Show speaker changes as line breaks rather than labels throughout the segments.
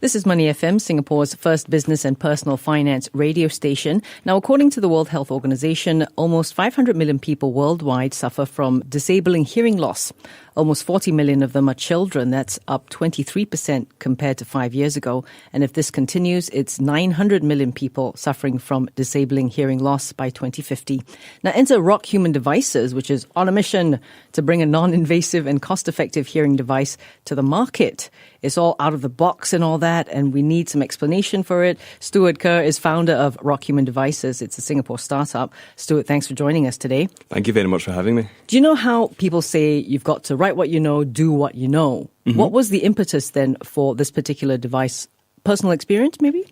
This is Money FM, Singapore's first business and personal finance radio station. Now, according to the World Health Organization, almost 500 million people worldwide suffer from disabling hearing loss. Almost 40 million of them are children. That's up 23% compared to 5 years ago. And if this continues, it's 900 million people suffering from disabling hearing loss by 2050. Now, enter Rock Human Devices, which is on a mission to bring a non-invasive and cost-effective hearing device to the market. It's all out of the box and all that, and we need some explanation for it. Stuart Kerr is founder of Rock Human Devices. It's a Singapore startup. Stuart, thanks for joining us today.
Thank you very much for having me.
Do you know how people say you've got to write what you know, do what you know? Mm-hmm. What was the impetus then for this particular device? Personal experience, maybe?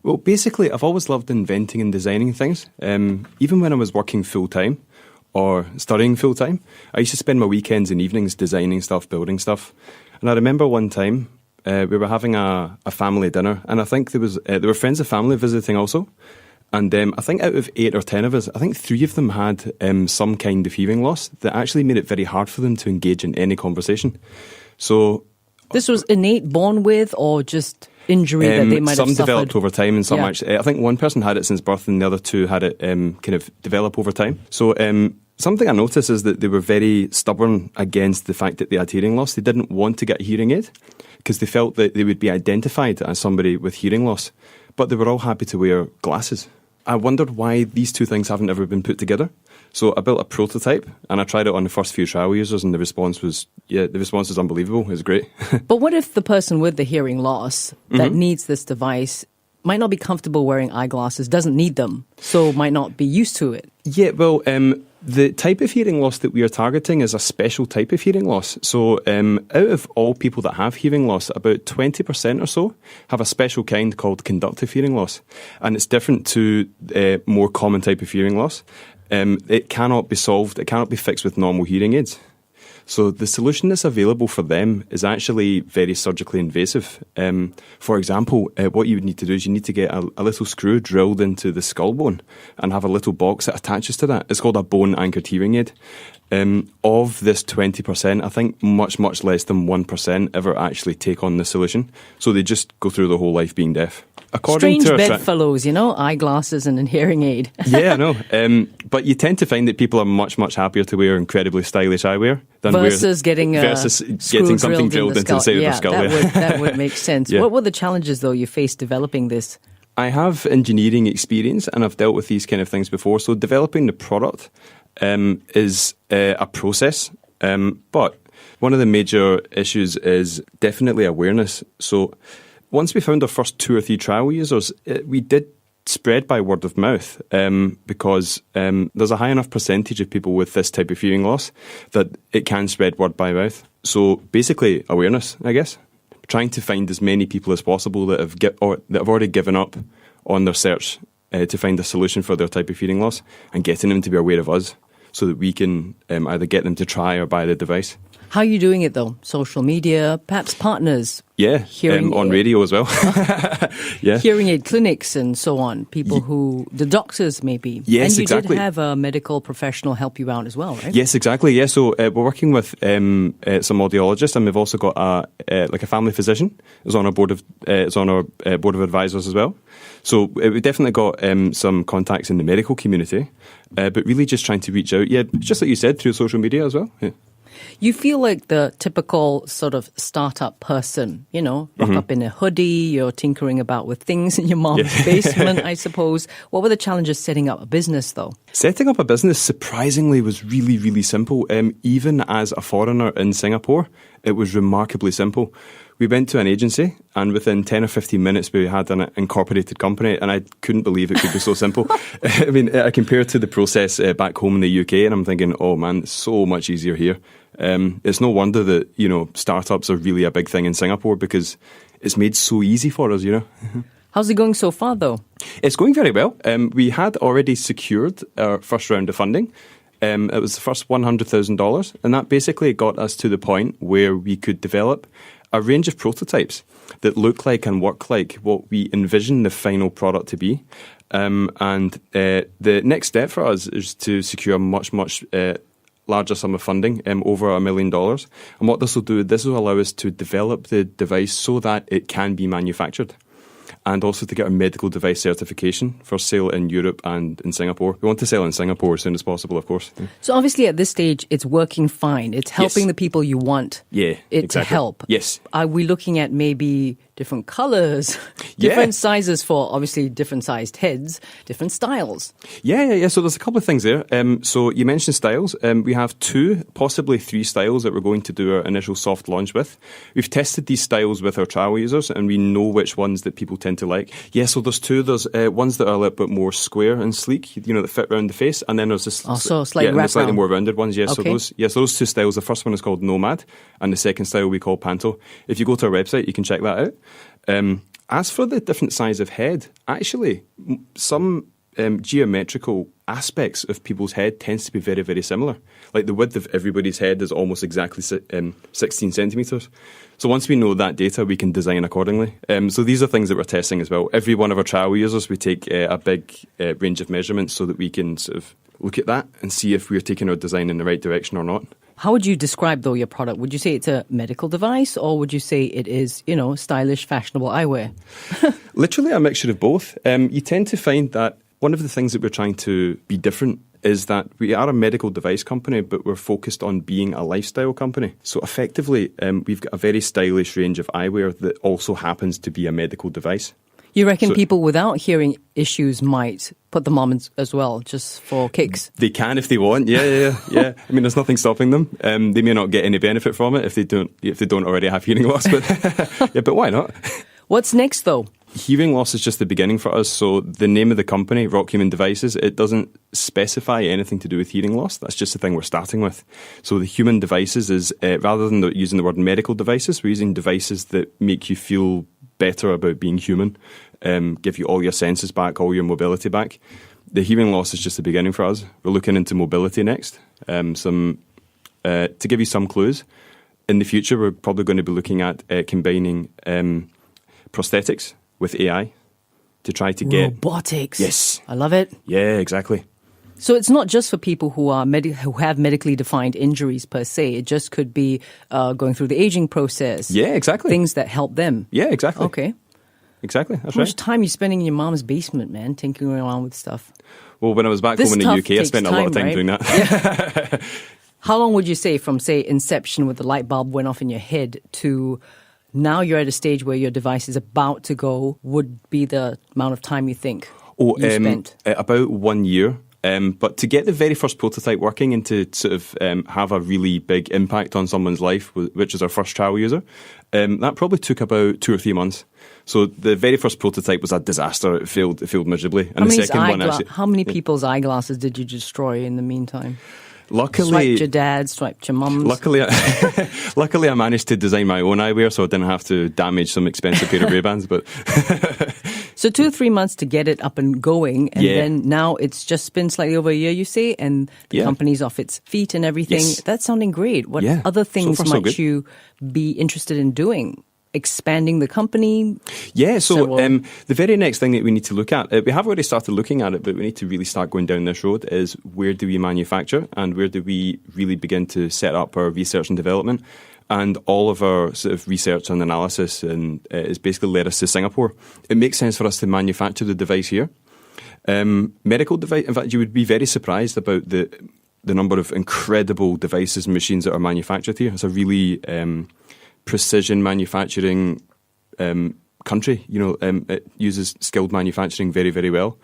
Well, basically, I've always loved inventing and designing things. Even when I was working full-time or studying full-time, I used to spend my weekends and evenings designing stuff, building stuff. And I remember one time we were having a family dinner, and I think there were friends of family visiting also. And I think out of 8 or 10 of us, I think 3 of them had some kind of hearing loss that actually made it very hard for them to engage in any conversation. So
this was innate, born with, or just injury that they might have suffered?
Some developed over time, and some actually. I think one person had it since birth, and the other 2 had it kind of develop over time. So something I noticed is that they were very stubborn against the fact that they had hearing loss. They didn't want to get a hearing aid because they felt that they would be identified as somebody with hearing loss. But they were all happy to wear glasses. I wondered why these 2 things haven't ever been put together. So I built a prototype and I tried it on the first few trial users, and the response was unbelievable. It was great.
But what if the person with the hearing loss that needs this device might not be comfortable wearing eyeglasses, doesn't need them, so might not be used to it?
Yeah, well, the type of hearing loss that we are targeting is a special type of hearing loss. So out of all people that have hearing loss, about 20% or so have a special kind called conductive hearing loss. And it's different to more common type of hearing loss. It cannot be solved, it cannot be fixed with normal hearing aids. So the solution that's available for them is actually very surgically invasive. For example, what you would need to do is you need to get a little screw drilled into the skull bone and have a little box that attaches to that. It's called a bone-anchored hearing aid. Of this 20%, I think much, much less than 1% ever actually take on the solution. So they just go through the whole life being deaf.
Strange bedfellows, eyeglasses and a hearing aid.
Yeah, I know. But you tend to find that people are much, much happier to wear incredibly stylish eyewear than
versus getting
something drilled into the side of their skull.
That would make sense. Yeah. What were the challenges, though, you faced developing this?
I have engineering experience and I've dealt with these kind of things before. So developing the product is a process. But one of the major issues is definitely awareness. So once we found our first 2 or 3 trial users, we did spread by word of mouth because there's a high enough percentage of people with this type of hearing loss that it can spread word by mouth. So basically awareness, I guess. Trying to find as many people as possible that have already given up on their search to find a solution for their type of hearing loss and getting them to be aware of us so that we can either get them to try or buy the device.
How are you doing it, though? Social media, perhaps partners?
Yeah, on radio as well. Yeah.
Hearing aid clinics and so on. The doctors maybe.
Yes,
and you
exactly.
did have a medical professional help you out as well, right?
Yes, exactly. Yeah, so we're working with some audiologists, and we've also got a family physician who's on our board of advisors as well. So we've definitely got some contacts in the medical community, but really just trying to reach out. Yeah, just like you said, through social media as well. Yeah.
You feel like the typical sort of startup person, rock up in a hoodie, you're tinkering about with things in your mom's basement, I suppose. What were the challenges setting up a business, though?
Setting up a business, surprisingly, was really, really simple. Even as a foreigner in Singapore, it was remarkably simple. We went to an agency, and within 10 or 15 minutes, we had an incorporated company, and I couldn't believe it could be so simple. I mean, I compare to the process back home in the UK, and I'm thinking, oh man, it's so much easier here. It's no wonder that, startups are really a big thing in Singapore because it's made so easy for us,
How's it going so far, though?
It's going very well. We had already secured our first round of funding. It was the first $100,000, and that basically got us to the point where we could develop a range of prototypes that look like and work like what we envision the final product to be. And the next step for us is to secure much larger sum of funding, over $1 million. And what this will allow us to develop the device so that it can be manufactured, and also to get a medical device certification for sale in Europe and in Singapore. We want to sell in Singapore as soon as possible, of course.
So obviously at this stage, it's working fine. It's helping the people you want to help.
Yes.
Are we looking at maybe different colors, different sizes for obviously different sized heads, different styles?
Yeah. So there's a couple of things there. So you mentioned styles. We have 2, possibly 3 styles that we're going to do our initial soft launch with. We've tested these styles with our trial users, and we know which ones that people tend to like. Yeah, so there's 2. There's ones that are a little bit more square and sleek, that fit around the face, and then there's this slightly more rounded ones. Yeah,
okay.
So those 2 styles. The first one is called Nomad, and the second style we call Panto. If you go to our website, you can check that out. As for the different size of head, actually, some geometrical aspects of people's head tends to be very, very similar. Like the width of everybody's head is almost exactly 16 centimetres. So once we know that data, we can design accordingly. So these are things that we're testing as well. Every one of our trial users, we take a big range of measurements so that we can sort of look at that and see if we're taking our design in the right direction or not.
How would you describe, though, your product? Would you say it's a medical device, or would you say it is, stylish, fashionable eyewear?
Literally a mixture of both. You tend to find that one of the things that we're trying to be different is that we are a medical device company, but we're focused on being a lifestyle company. So effectively, we've got a very stylish range of eyewear that also happens to be a medical device.
You reckon people without hearing issues might put them on as well, just for kicks?
They can if they want. Yeah. I mean, there's nothing stopping them. They may not get any benefit from it if they don't already have hearing loss, but why not?
What's next, though?
Hearing loss is just the beginning for us. So the name of the company, Rock Human Devices, it doesn't specify anything to do with hearing loss. That's just the thing we're starting with. So the human devices is, rather than using the word medical devices, we're using devices that make you feel better about being human, give you all your senses back, all your mobility back. The hearing loss is just the beginning for us. We're looking into mobility next. To give you some clues, in the future we're probably going to be looking at combining prosthetics with AI to try to get
robotics.
Yes,
I love it.
Yeah, exactly.
So it's not just for people who are who have medically defined injuries per se. It just could be going through the aging process.
Yeah, exactly.
Things that help them.
Yeah, exactly.
Okay.
Exactly. That's
How much time are you spending in your mom's basement, man, tinkering around with stuff?
Well, when I was back home in the UK, I spent a lot of time doing that.
Yeah. How long would you say from, say, inception with the light bulb went off in your head to now you're at a stage where your device is about to go, would be the amount of time you think you spent?
About 1 year. But to get the very first prototype working and to sort of have a really big impact on someone's life, which is our first trial user, that probably took about 2 or 3 months. So the very first prototype was a disaster. It failed miserably. And the second one actually,
how many people's eyeglasses did you destroy in the meantime?
Luckily,
swiped your dad, swiped your mum's.
Luckily, I managed to design my own eyewear, so I didn't have to damage some expensive pair of Ray-Bans. But
so 2 or 3 months to get it up and going, and then now it's just been slightly over a year, you say, and the company's off its feet and everything.
Yes.
That's sounding great. What other things might you be interested in doing? Expanding the company? Yeah,
so the very next thing that we need to look at, we have already started looking at it, but we need to really start going down this road, is where do we manufacture and where do we really begin to set up our research and development? And all of our sort of research and analysis is basically led us to Singapore. It makes sense for us to manufacture the device here. Medical device, in fact, you would be very surprised about the number of incredible devices and machines that are manufactured here. It's a really precision manufacturing country. It uses skilled manufacturing very, very well.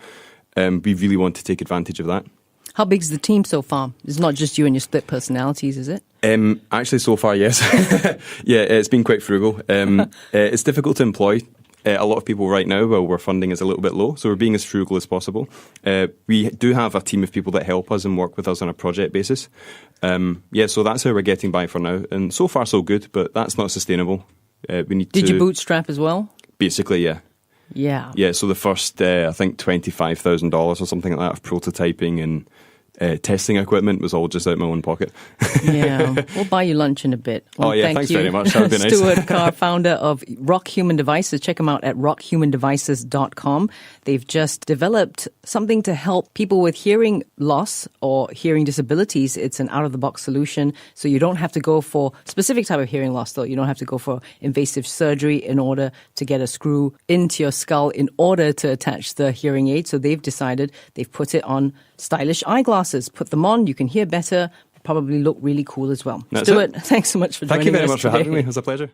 We really want to take advantage of that.
How big's the team so far? It's not just you and your split personalities, is it?
Actually, so far, yes. Yeah, it's been quite frugal. It's difficult to employ a lot of people right now while our funding is a little bit low, so we're being as frugal as possible. We do have a team of people that help us and work with us on a project basis. So that's how we're getting by for now, and so far so good, but that's not sustainable. Did
you bootstrap as well?
Basically, yeah. Yeah, so the first, I think $25,000 or something like that of prototyping and testing equipment was all just out of my own pocket.
Yeah, we'll buy you lunch in a bit. Well,
thanks very much. That would be nice.
Stuart Carr, founder of Rock Human Devices. Check them out at rockhumandevices.com. They've just developed something to help people with hearing loss or hearing disabilities. It's an out-of-the-box solution, so you don't have to go for specific type of hearing loss, though. You don't have to go for invasive surgery in order to get a screw into your skull in order to attach the hearing aid. So they've decided they've put it on stylish eyeglasses. Put them on, you can hear better, probably look really cool as well.
That's
Stuart,
it.
thanks so much for joining us.
Thank you very much
today.
for having me. It was a pleasure.